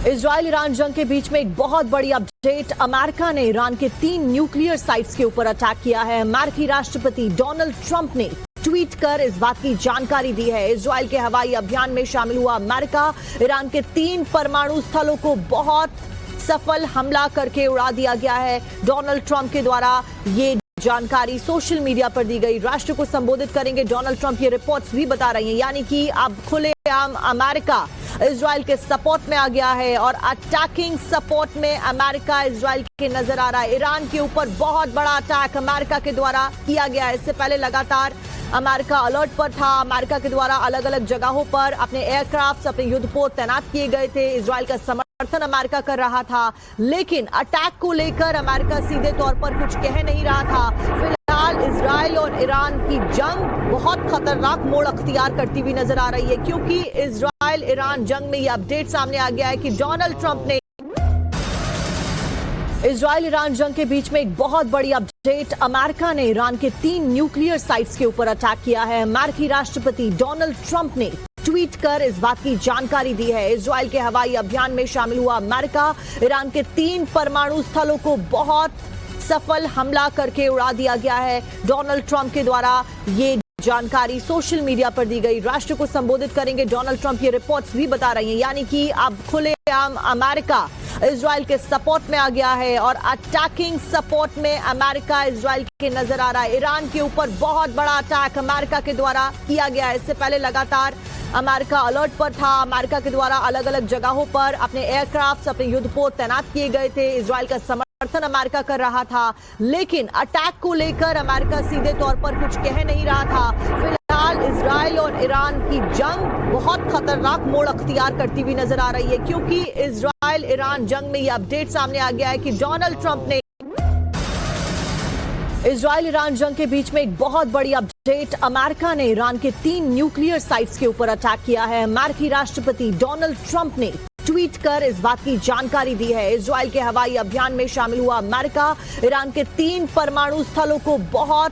Israel Iran जंग के बीच में एक बहुत बड़ी अपडेट। अमेरिका ने ईरान के 3 न्यूक्लियर साइट्स के ऊपर अटैक किया है। अमेरिकी राष्ट्रपति डोनाल्ड ट्रंप ने ट्वीट कर इस बात की जानकारी दी है। इजराइल के हवाई अभियान में शामिल हुआ अमेरिका ईरान के 3 परमाणु स्थलों को बहुत सफल हमला करके उड़ा दिया गया है। डोनाल्ड ट्रंप के द्वारा ये जानकारी सोशल मीडिया पर दी गई। राष्ट्र को संबोधित करेंगे डोनाल्ड ट्रंप, ये रिपोर्ट्स भी बता रही हैं, यानी कि अब खुलेआम अमेरिका इजराइल के सपोर्ट में आ गया है और अटैकिंग सपोर्ट में अमेरिका इजराइल के नजर आ रहा है। ईरान के ऊपर बहुत बड़ा अटैक अमेरिका के द्वारा किया गया है। इससे पहले लगातार अमेरिका अलर्ट पर था। अमेरिका के द्वारा अलग अलग जगहों पर अपने एयरक्राफ्ट, अपने युद्धपोत तैनात किए गए थे। इजराइल का समर्थन अमेरिका कर रहा था, लेकिन अटैक को लेकर अमेरिका सीधे तौर पर कुछ कह नहीं रहा था। फिलहाल इजराइल और ईरान की जंग बहुत खतरनाक मोड़ अख्तियार करती हुई नजर आ रही है, क्योंकि इजराइल ईरान जंग में यह अपडेट सामने आ गया है कि डोनाल्ड ट्रंप ने इजराइल ईरान जंग के बीच में एक बहुत बड़ी अपडेट। अमेरिका ने ईरान के 3 न्यूक्लियर साइट्स के ऊपर अटैक किया है। अमेरिकी राष्ट्रपति डोनाल्ड ट्रंप ने ट्वीट कर इस बात की जानकारी दी है। इजराइल के हवाई अभियान में शामिल हुआ अमेरिका ईरान के 3 परमाणु स्थलों को बहुत सफल हमला करके उड़ा दिया गया है। डोनाल्ड ट्रंप के द्वारा ये जानकारी सोशल मीडिया पर दी गई। राष्ट्र को संबोधित करेंगे डोनाल्ड ट्रंप, ये रिपोर्ट्स भी बता रही हैं, यानी कि अब खुलेआम अमेरिका इजराइल के सपोर्ट में आ गया है और अटैकिंग सपोर्ट में अमेरिका इजराइल के नजर आ रहा है। ईरान के ऊपर बहुत बड़ा अटैक अमेरिका के द्वारा किया गया है। इससे पहले लगातार अमेरिका अलर्ट पर था। अमेरिका के द्वारा अलग अलग जगहों पर अपने एयरक्राफ्ट, अपने युद्धपोत तैनात किए गए थे। इजराइल का समर्थन अमेरिका कर रहा था, लेकिन अटैक को लेकर अमेरिका सीधे तौर पर कुछ कह नहीं रहा था। फिलहाल इजराइल और ईरान की जंग बहुत खतरनाक मोड़ अख्तियार करती हुई नजर आ रही है, क्योंकि इजराइल ईरान जंग में यह अपडेट सामने आ गया है कि डोनाल्ड ट्रंप ने इजराइल ईरान जंग के बीच में एक बहुत बड़ी अपडेट। अमेरिका ने ईरान के 3 न्यूक्लियर साइट्स के ऊपर अटैक किया है। अमेरिकी राष्ट्रपति डोनाल्ड ट्रंप ने ट्वीट कर इस बात की जानकारी दी है। इजराइल के हवाई अभियान में शामिल हुआ अमेरिका ईरान के 3 परमाणु स्थलों को बहुत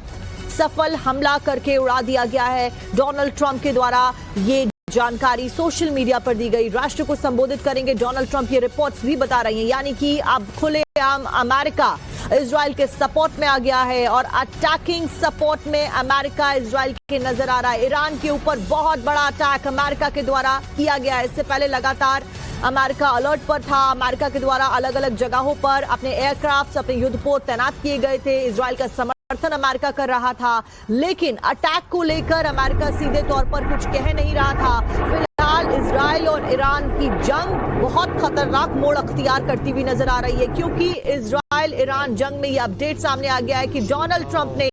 सफल हमला करके उड़ा दिया गया है। डोनाल्ड ट्रंप के द्वारा ये जानकारी सोशल मीडिया पर दी गई। राष्ट्र को संबोधित करेंगे डोनाल्ड ट्रंप, ये रिपोर्ट्स भी बता रही हैं, यानी कि अब खुलेआम अमेरिका इजराइल के सपोर्ट में आ गया है और अटैकिंग सपोर्ट में अमेरिका इजराइल के नजर आ रहा है। ईरान के ऊपर बहुत बड़ा अटैक अमेरिका के द्वारा किया गया है। इससे पहले लगातार अमेरिका अलर्ट पर था। अमेरिका के द्वारा अलग अलग जगहों पर अपने एयरक्राफ्ट, अपने युद्धपोत तैनात किए गए थे। इजराइल का समर्थन अमेरिका कर रहा था, लेकिन अटैक को लेकर अमेरिका सीधे तौर पर कुछ कह नहीं रहा था। फिलहाल इजराइल और ईरान की जंग बहुत खतरनाक मोड़ अख्तियार करती हुई नजर आ रही है, क्योंकि इजराइल ईरान जंग में यह अपडेट सामने आ गया है कि डोनाल्ड ट्रंप ने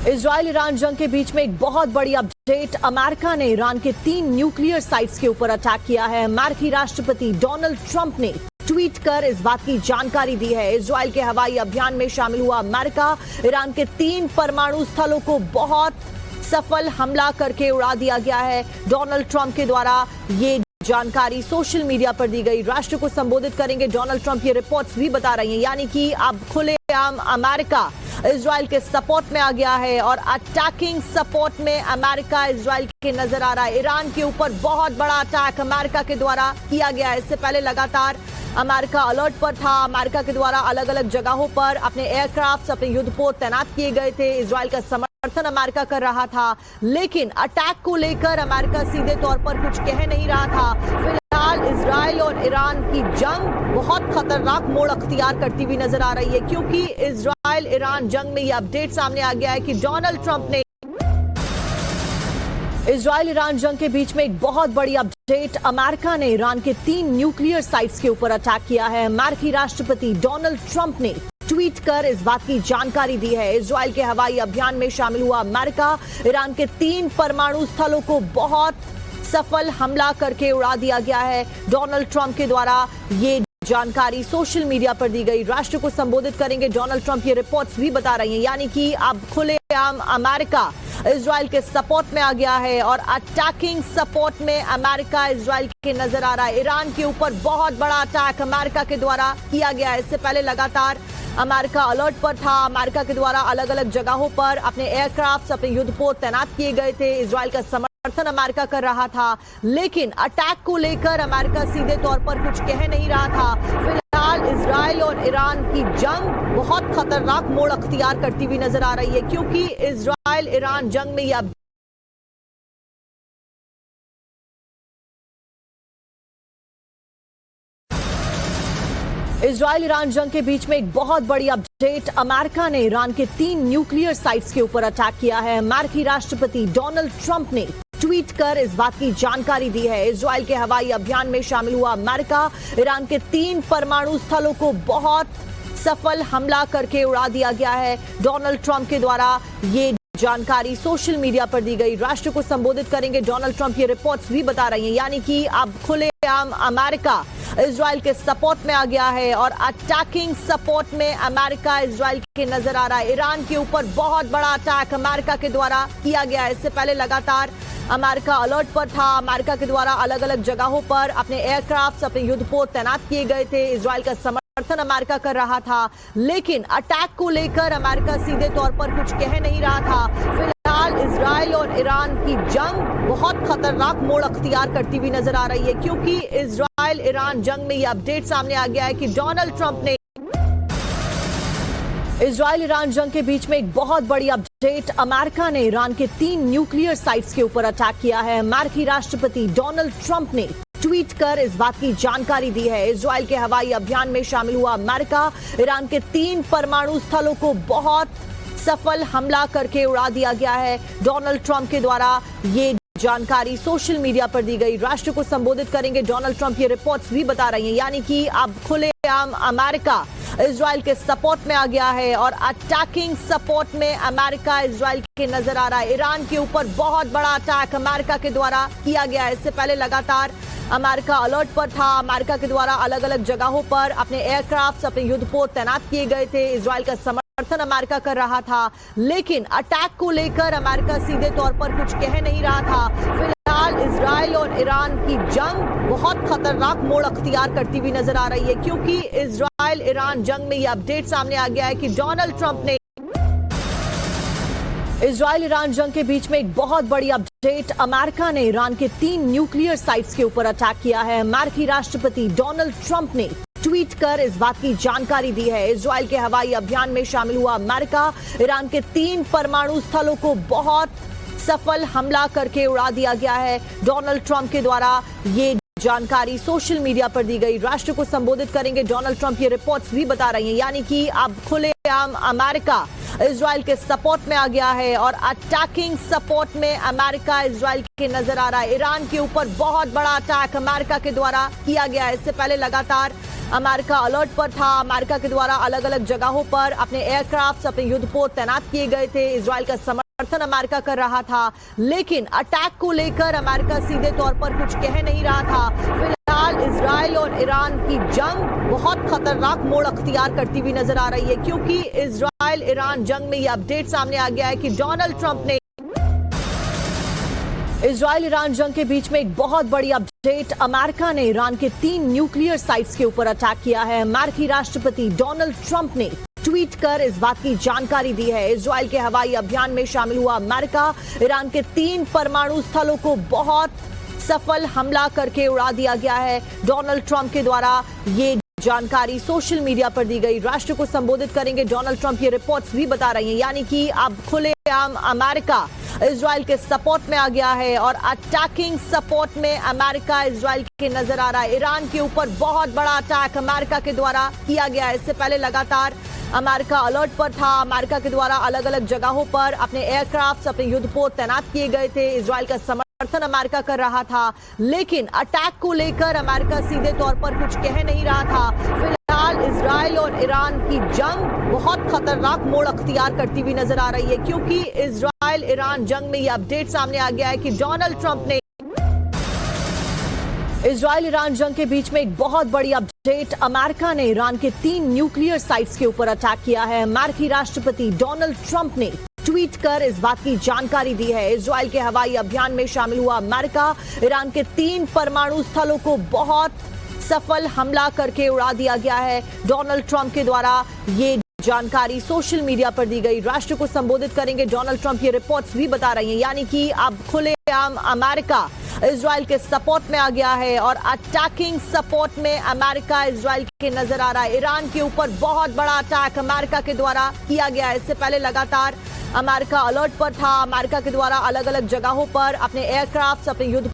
इजराइल ईरान जंग के बीच में एक बहुत बड़ी अपडेट। अमेरिका ने ईरान के 3 न्यूक्लियर साइट्स के ऊपर अटैक किया है। अमेरिकी राष्ट्रपति डोनाल्ड ट्रंप ने ट्वीट कर इस बात की जानकारी दी है। इजराइल के हवाई अभियान में शामिल हुआ अमेरिका ईरान के 3 परमाणु स्थलों को बहुत सफल हमला करके उड़ा दिया गया है। डोनाल्ड ट्रंप के द्वारा ये जानकारी सोशल मीडिया पर दी गई। राष्ट्र को संबोधित करेंगे डोनाल्ड ट्रंप, ये रिपोर्ट्स भी बता रही हैं, यानी कि अब खुलेआम अमेरिका इजराइल के सपोर्ट में आ गया है और अटैकिंग सपोर्ट में अमेरिका इजराइल के नजर आ रहा है। ईरान के ऊपर बहुत बड़ा अटैक अमेरिका के द्वारा किया गया है। इससे पहले लगातार अमेरिका अलर्ट पर था। अमेरिका के द्वारा अलग अलग जगहों पर अपने एयरक्राफ्ट, अपने युद्धपोत तैनात किए गए थे। इजराइल का समर्थन अमेरिका कर रहा था, लेकिन अटैक को लेकर अमेरिका सीधे तौर पर कुछ कह नहीं रहा था। फिलहाल इजराइल और ईरान की जंग बहुत खतरनाक मोड़ अख्तियार करती हुई नजर आ रही है, क्योंकि इजराइल ईरान जंग में यह अपडेट सामने आ गया है कि डोनाल्ड ट्रंप ने इजराइल ईरान जंग के बीच में एक बहुत बड़ी अपडेट। अमेरिका ने ईरान के 3 न्यूक्लियर साइट्स के ऊपर अटैक किया है। अमेरिकी राष्ट्रपति डोनाल्ड ट्रंप ने ट्वीट कर इस बात की जानकारी दी है। इजराइल के हवाई अभियान में शामिल हुआ अमेरिका ईरान के 3 परमाणु स्थलों को बहुत सफल हमला करके उड़ा दिया गया है। डोनाल्ड ट्रंप के द्वारा ये जानकारी सोशल मीडिया पर दी गई। राष्ट्र को संबोधित करेंगे डोनाल्ड ट्रंप, ये रिपोर्ट्स भी बता रही हैं, यानी कि अब खुलेआम अमेरिका इजराइल के सपोर्ट में आ गया है और अटैकिंग सपोर्ट में अमेरिका इजराइल के नजर आ रहा है। ईरान के ऊपर बहुत बड़ा अटैक अमेरिका के द्वारा किया गया है। इससे पहले लगातार अमेरिका अलर्ट पर था। अमेरिका के द्वारा अलग अलग जगहों पर अपने एयरक्राफ्ट, अपने युद्धपोत तैनात किए गए थे। इजराइल का समर्थन अमेरिका कर रहा था, लेकिन अटैक को लेकर अमेरिका सीधे तौर पर कुछ कह नहीं रहा था। फिलहाल इजराइल और ईरान की जंग बहुत खतरनाक मोड़ अख्तियार करती हुई नजर आ रही है, क्योंकि इजराइल ईरान जंग में यह इजराइल ईरान जंग के बीच में एक बहुत बड़ी अपडेट। अमेरिका ने ईरान के 3 न्यूक्लियर साइट्स के ऊपर अटैक किया है। अमेरिकी राष्ट्रपति डोनाल्ड ट्रंप ने ट्वीट कर इस बात की जानकारी दी है। इजराइल के हवाई अभियान में शामिल हुआ अमेरिका ईरान के 3 परमाणु स्थलों को बहुत सफल हमला करके उड़ा दिया गया है। डोनाल्ड ट्रंप के द्वारा ये जानकारी सोशल मीडिया पर दी गई। राष्ट्र को संबोधित करेंगे डोनाल्ड ट्रंप, ये रिपोर्ट्स भी बता रही हैं, यानी कि अब खुलेआम अमेरिका इजराइल के सपोर्ट में आ गया है और अटैकिंग सपोर्ट में अमेरिका इजराइल के नजर आ रहा है। ईरान के ऊपर बहुत बड़ा अटैक अमेरिका के द्वारा किया गया है। इससे पहले लगातार अमेरिका अलर्ट पर था। अमेरिका के द्वारा अलग अलग जगहों पर अपने एयरक्राफ्ट, अपने युद्धपोत तैनात किए गए थे। इजराइल का समर्थन अमेरिका कर रहा था, लेकिन अटैक को लेकर अमेरिका सीधे तौर पर कुछ कह नहीं रहा था। फिलहाल इजराइल और ईरान की जंग बहुत खतरनाक मोड़ अख्तियार करती हुई नजर आ रही है, क्योंकि इजराइल ईरान जंग में यह अपडेट सामने आ गया है कि डोनाल्ड ट्रंप ने इजराइल ईरान जंग के बीच में एक बहुत बड़ी अपडेट। अमेरिका ने ईरान के 3 न्यूक्लियर साइट्स के ऊपर अटैक किया है। अमेरिकी राष्ट्रपति डोनाल्ड ट्रंप ने ट्वीट कर इस बात की जानकारी दी है। इजराइल के हवाई अभियान में शामिल हुआ अमेरिका ईरान के 3 परमाणु स्थलों को बहुत सफल हमला करके उड़ा दिया गया है। डोनाल्ड ट्रंप के द्वारा ये जानकारी सोशल मीडिया पर दी गई। राष्ट्र को संबोधित करेंगे डोनाल्ड ट्रंप, ये रिपोर्ट्स भी बता रही हैं, यानी कि अब खुलेआम अमेरिका इजराइल के सपोर्ट में आ गया है और अटैकिंग सपोर्ट में अमेरिका इजराइल के नजर आ रहा है। ईरान के ऊपर बहुत बड़ा अटैक अमेरिका के द्वारा किया गया है। इससे पहले लगातार अमेरिका अलर्ट पर था। अमेरिका के द्वारा अलग अलग जगहों पर अपने एयरक्राफ्ट, अपने युद्धपोत तैनात किए गए थे। इजराइल का समर्थन अमेरिका कर रहा था, लेकिन अटैक को लेकर अमेरिका सीधे तौर पर कुछ कह नहीं रहा था। फिलहाल इजराइल और ईरान की जंग बहुत खतरनाक मोड़ अख्तियार करती हुई नजर आ रही है, क्योंकि इजराइल ईरान जंग में यह अपडेट सामने आ गया है कि डोनाल्ड ट्रंप ने इजराइल ईरान जंग के बीच में एक बहुत बड़ी अपडेट। अमेरिका ने ईरान के 3 न्यूक्लियर साइट्स के ऊपर अटैक किया है। अमेरिकी राष्ट्रपति डोनाल्ड ट्रंप ने ट्वीट कर इस बात की जानकारी दी है। इजराइल के हवाई अभियान में शामिल हुआ अमेरिका ईरान के 3 परमाणु स्थलों को बहुत सफल हमला करके उड़ा दिया गया है। डोनाल्ड ट्रंप के द्वारा ये जानकारी सोशल मीडिया पर दी गई। राष्ट्र को संबोधित करेंगे डोनाल्ड ट्रंप, ये रिपोर्ट्स भी बता रही हैं, यानी कि अब खुलेआम अमेरिका इजराइल के सपोर्ट में आ गया है और अटैकिंग सपोर्ट में अमेरिका इजराइल के नजर आ रहा है। ईरान के ऊपर बहुत बड़ा अटैक अमेरिका के द्वारा किया गया है। इससे पहले लगातार अमेरिका अलर्ट पर था। अमेरिका के द्वारा अलग अलग जगहों पर अपने एयरक्राफ्ट, अपने युद्धपोत तैनात किए गए थे। इजराइल का समर्थन अमेरिका कर रहा था, लेकिन अटैक को लेकर अमेरिका सीधे तौर पर कुछ कह नहीं रहा था। फिलहाल इजराइल और ईरान की जंग बहुत खतरनाक मोड़ अख्तियार करती हुई नजर आ रही है, क्योंकि इजराइल ईरान जंग में यह अपडेट सामने आ गया है कि डोनाल्ड ट्रंप ने इजराइल ईरान जंग के बीच में एक बहुत बड़ी अपडेट। अमेरिका ने ईरान के 3 न्यूक्लियर साइट्स के ऊपर अटैक किया है। अमेरिकी राष्ट्रपति डोनाल्ड ट्रंप ने ट्वीट कर इस बात की जानकारी दी है। इजराइल के हवाई अभियान में शामिल हुआ अमेरिका ईरान के 3 परमाणु स्थलों को बहुत सफल हमला करके उड़ा दिया गया है। डोनाल्ड ट्रंप के द्वारा ये जानकारी सोशल मीडिया पर दी गई। राष्ट्र को संबोधित करेंगे डोनाल्ड ट्रंप, ये रिपोर्ट्स भी बता रही हैं, यानी कि अब खुलेआम अमेरिका इजराइल के सपोर्ट में आ गया है और अटैकिंग सपोर्ट में अमेरिका इजराइल के नजर आ रहा है। ईरान के ऊपर बहुत बड़ा अटैक अमेरिका के द्वारा किया गया है। इससे पहले लगातार अमेरिका अलर्ट पर था। अमेरिका के द्वारा अलग अलग जगहों पर अपने एयरक्राफ्ट, अपने युद्धपोत तैनात किए गए थे। इजराइल का समर्थन अमेरिका कर रहा था, लेकिन अटैक को लेकर अमेरिका सीधे तौर पर कुछ कह नहीं रहा था। फिलहाल इजराइल और ईरान की जंग बहुत खतरनाक मोड़ अख्तियार करती हुई नजर आ रही है, क्योंकि इजराइल ईरान जंग में यह अपडेट सामने आ गया है कि डोनाल्ड ट्रंप ने इजराइल ईरान जंग के बीच में एक बहुत बड़ी अपडेट। अमेरिका ने ईरान के 3 न्यूक्लियर साइट्स के ऊपर अटैक किया है। अमेरिकी राष्ट्रपति डोनाल्ड ट्रंप ने ट्वीट कर इस बात की जानकारी दी है। इजराइल के हवाई अभियान में शामिल हुआ अमेरिका ईरान के 3 परमाणु स्थलों को बहुत सफल हमला करके उड़ा दिया गया है। डोनाल्ड ट्रंप के द्वारा ये जानकारी सोशल मीडिया पर दी गई। राष्ट्र को संबोधित करेंगे डोनाल्ड ट्रंप, ये रिपोर्ट्स भी बता रही हैं। यानी कि अब खुलेआम अमेरिका इजराइल के सपोर्ट में आ गया है और अटैकिंग सपोर्ट में अमेरिका इजराइल के नजर आ रहा है। ईरान के ऊपर बहुत बड़ा अटैक अमेरिका के द्वारा किया गया है। इससे पहले लगातार अमेरिका अलर्ट पर था। अमेरिका के द्वारा अलग अलग जगहों पर अपने एयरक्राफ्ट, अपने युद्ध